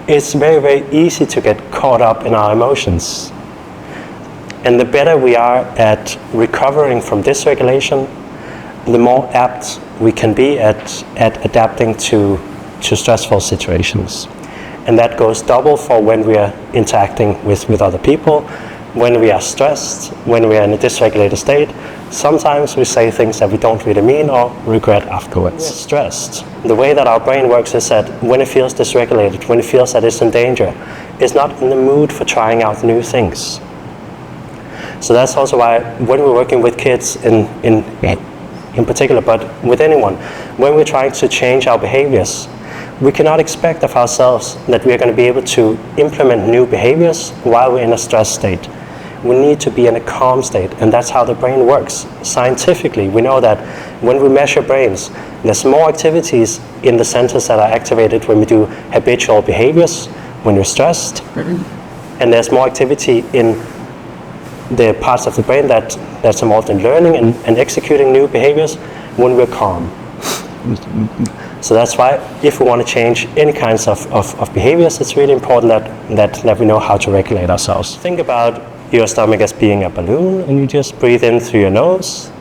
it's very, very easy to get caught up in our emotions. And the better we are at recovering from dysregulation, the more apt we can be at adapting to stressful situations. And that goes double for when we are interacting with other people. When we are stressed, when we are in a dysregulated state, sometimes we say things that we don't really mean or regret afterwards. We're stressed. The way that our brain works is that when it feels dysregulated, when it feels that it's in danger, it's not in the mood for trying out new things. So that's also why when we're working with kids in particular, but with anyone, when we're trying to change our behaviors, we cannot expect of ourselves that we are going to be able to implement new behaviors while we're in a stress state. We need to be in a calm state, and that's how the brain works. Scientifically, we know that when we measure brains, there's more activities in the centers that are activated when we do habitual behaviors, when we're stressed, and there's more activity in the parts of the brain that's involved in learning and executing new behaviors when we're calm. So that's why if we want to change any kinds of behaviors, it's really important that we know how to regulate ourselves. Think about your stomach as being a balloon, and you just breathe in through your nose.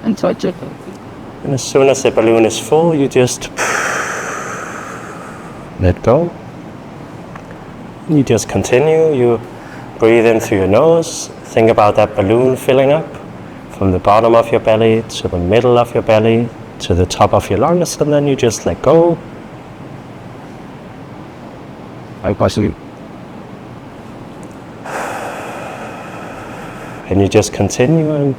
And touch it. And as soon as the balloon is full, you just let go. And you just continue. You breathe in through your nose. Think about that balloon filling up from the bottom of your belly to the middle of your belly to the top of your lungs, and then you just let go. And you just continue and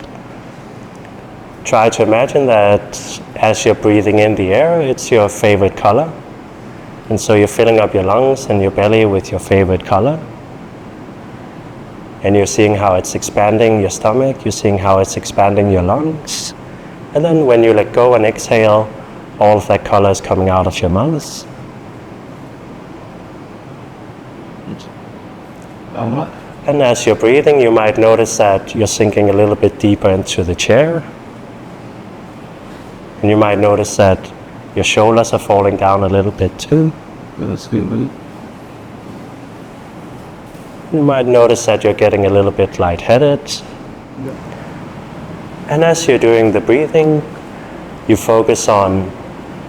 try to imagine that as you're breathing in the air, it's your favorite color. And so you're filling up your lungs and your belly with your favorite color. And you're seeing how it's expanding your stomach, you're seeing how it's expanding your lungs. And then when you let go and exhale, all of that color is coming out of your mouth. And as you're breathing, you might notice that you're sinking a little bit deeper into the chair. And you might notice that your shoulders are falling down a little bit too. You might notice that you're getting a little bit lightheaded. And as you're doing the breathing, you focus on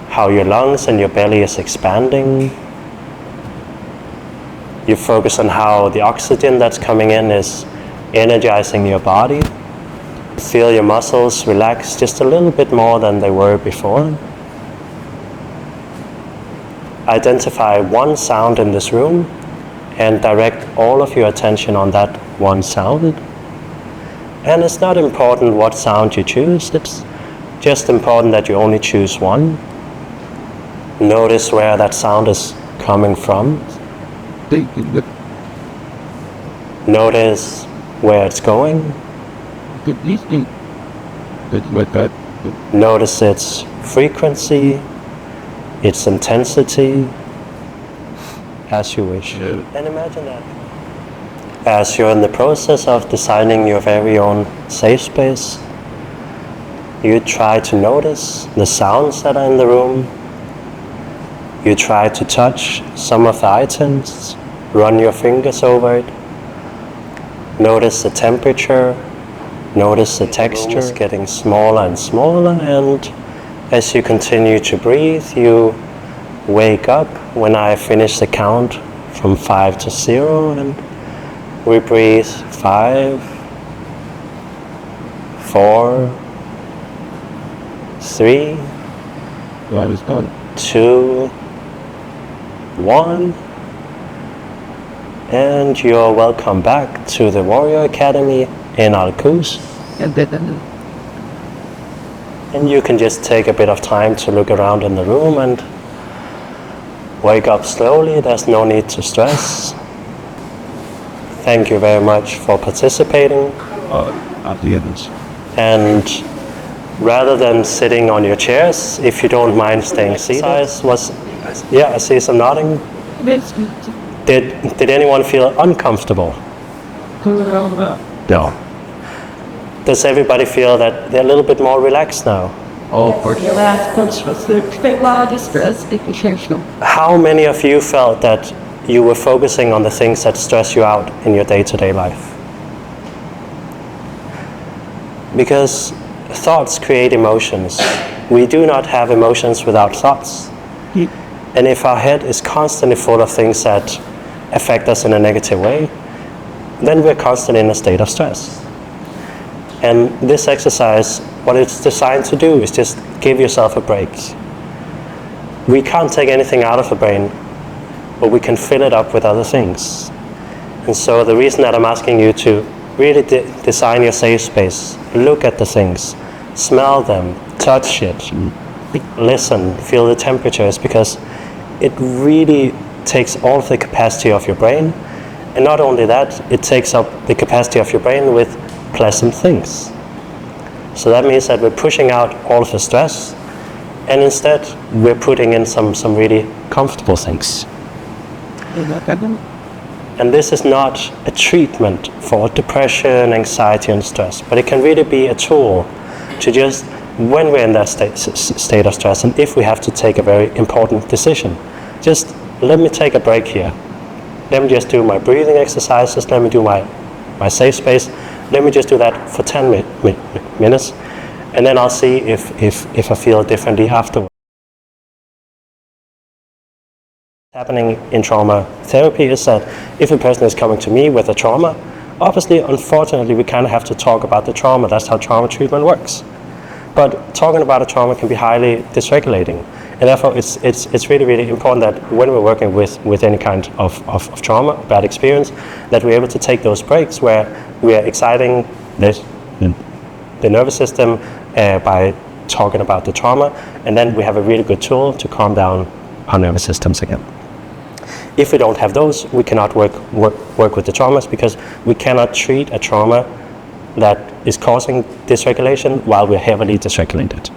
how your lungs and your belly is expanding. You focus on how the oxygen that's coming in is energizing your body. Feel your muscles relax just a little bit more than they were before. Identify one sound in this room and direct all of your attention on that one sound. And it's not important what sound you choose, it's just important that you only choose one. Notice where that sound is coming from. Notice where it's going. Notice its frequency, its intensity, as you wish. And imagine that as you're in the process of designing your very own safe space, you try to notice the sounds that are in the room. You try to touch some of the items, run your fingers over it. Notice the temperature, notice the texture. It's getting smaller and smaller, and as you continue to breathe, you wake up when I finish the count from 5 to 0, and we breathe 5, 4, 3, 2, 1, and you're welcome back to the Warrior Academy in Alcus. And you can just take a bit of time to look around in the room and wake up slowly. There's no need to stress. Thank you very much for participating. And rather than sitting on your chairs, if you don't mind staying seated. Yeah, I see some nodding. Did anyone feel uncomfortable? No. Does everybody feel that they're a little bit more relaxed now? The last comes was the largest stress educational. How many of you felt that you were focusing on the things that stress you out in your day-to-day life? Because thoughts create emotions. We do not have emotions without thoughts. And if our head is constantly full of things that affect us in a negative way, then we're constantly in a state of stress. And this exercise, what it's designed to do is just give yourself a break. We can't take anything out of the brain, but we can fill it up with other things. And so the reason that I'm asking you to really design your safe space, look at the things, smell them, touch it, listen, feel the temperature, is because it really takes all of the capacity of your brain. And not only that, it takes up the capacity of your brain with pleasant things. So that means that we're pushing out all of the stress, and instead we're putting in some really comfortable things. And this is not a treatment for depression, anxiety, and stress, but it can really be a tool to just, when we're in that state of stress, and if we have to take a very important decision, just let me take a break here. Let me just do my breathing exercises, let me do my safe space, let me just do that for 10 minutes, and then I'll see if I feel differently afterwards. Happening in trauma therapy is that if a person is coming to me with a trauma, obviously, unfortunately, we kind of have to talk about the trauma. That's how trauma treatment works. But talking about a trauma can be highly dysregulating. And therefore, it's really, really important that when we're working with any kind of trauma, bad experience, that we're able to take those breaks where we are exciting the nervous system by talking about the trauma, and then we have a really good tool to calm down our nervous systems again. If we don't have those, we cannot work with the traumas, because we cannot treat a trauma that is causing dysregulation while we're heavily dysregulated.